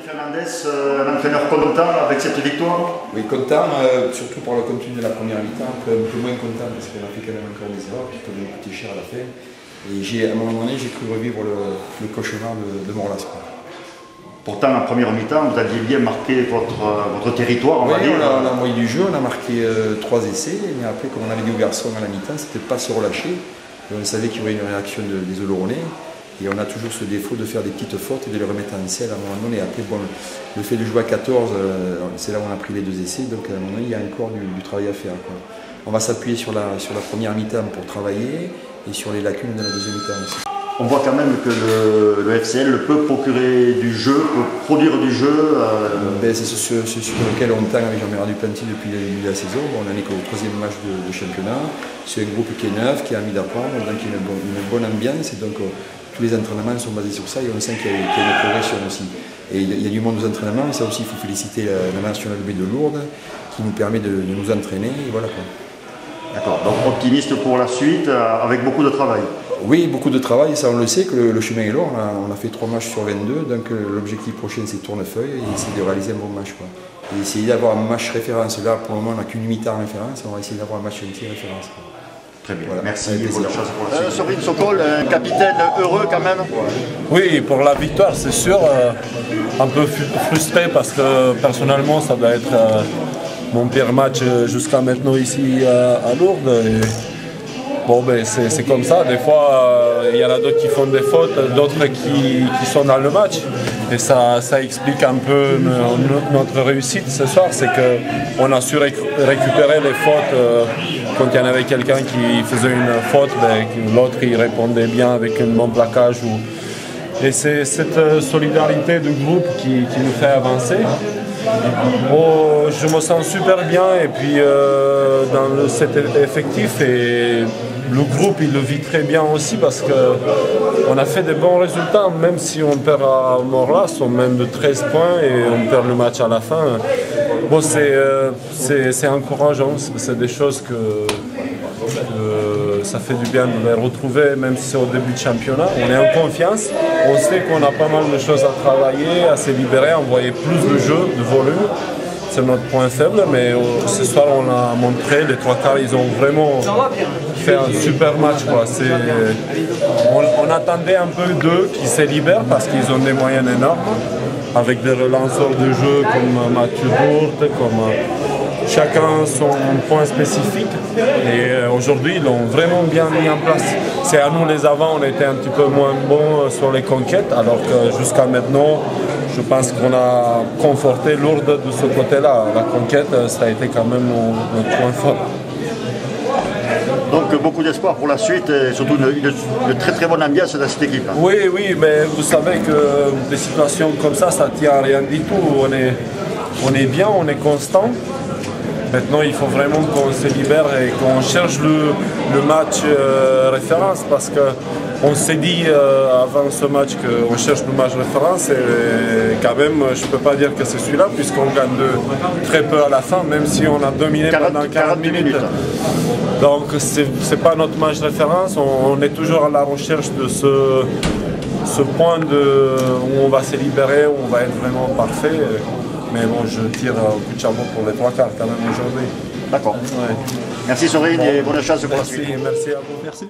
Fernandez, un entraîneur content avec cette victoire? Oui, content, surtout pour le contenu de la première mi-temps, un peu moins content parce qu'on a fait quand même encore des erreurs qui peuvent nous coûter cher à la fin. Et à un moment donné, j'ai cru revivre le cauchemar de Morlas. Pourtant, en première mi-temps, vous aviez bien marqué votre territoire, on va dire. On a envoyé du jeu, on a marqué 3 essais, mais après, comme on avait dit aux garçons à la mi-temps, c'était pas se relâcher. Et on savait qu'il y aurait une réaction des Oloronais. Et on a toujours ce défaut de faire des petites fautes et de les remettre en selle à un moment donné. Après, bon, le fait de jouer à 14, c'est là où on a pris les 2 essais, donc à un moment donné, il y a encore du travail à faire, quoi. On va s'appuyer sur la première mi-temps pour travailler et sur les lacunes de la deuxième mi-temps aussi. On voit quand même que le FCL peut procurer du jeu, peut produire du jeu. C'est ce sur lequel on tend avec Jean-Bernard Duplantier depuis le début de la saison. On en est qu'au 3e match de championnat. C'est un groupe qui est neuf, qui a envie d'apprendre, donc il y a une bonne ambiance. Et donc, tous les entraînements sont basés sur ça et on sent qu'il y a une progression aussi. Et il y a du monde aux entraînements, mais ça aussi il faut féliciter la nationale B de Lourdes qui nous permet de nous entraîner. Et voilà, quoi. D'accord, donc optimiste pour la suite, avec beaucoup de travail. Oui, beaucoup de travail, ça on le sait que le chemin est long. On a fait 3 matchs sur 22, donc l'objectif prochain c'est tournefeuille et essayer de réaliser un bon match, quoi. Et essayer d'avoir un match référence. Là pour le moment on n'a qu'une mi-temps référence, on va essayer d'avoir un match entier référence, quoi. Très bien, voilà. Merci, bonne chance pour la suite. Sorine Sokol, un capitaine heureux quand même. Oui, pour la victoire c'est sûr, un peu frustré parce que personnellement ça doit être mon pire match jusqu'à maintenant ici à Lourdes. Et bon, ben, c'est comme ça, des fois il y en a d'autres qui font des fautes, d'autres qui sont dans le match. Et ça explique un peu notre réussite ce soir, c'est qu'on a su récupérer les fautes quand il y en avait quelqu'un qui faisait une faute, ben, l'autre il répondait bien avec un bon plaquage. Et c'est cette solidarité du groupe qui nous fait avancer. Oh, je me sens super bien et puis dans cet effectif et le groupe il le vit très bien aussi parce qu'on a fait de bons résultats même si on perd à Morlas, on mène de 13 points et on perd le match à la fin. Bon, c'est encourageant, c'est des choses que ça fait du bien de les retrouver même si c'est au début de championnat. On est en confiance, on sait qu'on a pas mal de choses à travailler, à se libérer, à envoyer plus de jeu, de volume. C'est notre point faible, mais ce soir on a montré, les 3 quarts ils ont vraiment fait un super match, quoi. On attendait un peu d'eux qui se libèrent parce qu'ils ont des moyens énormes, avec des relanceurs de jeu comme Mathieu Bourte, comme chacun son point spécifique. Et aujourd'hui ils l'ont vraiment bien mis en place. C'est à nous les avants, on était un petit peu moins bons sur les conquêtes, alors que jusqu'à maintenant je pense qu'on a conforté Lourdes de ce côté-là. La conquête, ça a été quand même notre point fort. Donc beaucoup d'espoir pour la suite et surtout une très très bonne ambiance dans cette équipe. Oui, mais vous savez que des situations comme ça ne tient à rien du tout. On est bien, on est constant. Maintenant, il faut vraiment qu'on se libère et qu'on cherche le match référence parce qu'on s'est dit avant ce match qu'on cherche le match référence et quand même, je ne peux pas dire que c'est celui-là puisqu'on gagne très peu à la fin, même si on a dominé pendant 40 minutes. Donc, ce n'est pas notre match référence, on est toujours à la recherche de ce point où on va se libérer, où on va être vraiment parfait. Mais bon, je tire un coup de chapeau pour les 3 quarts quand même aujourd'hui. D'accord. Ouais. Merci Sorine et bonne chance pour la suite. Merci à vous. Merci.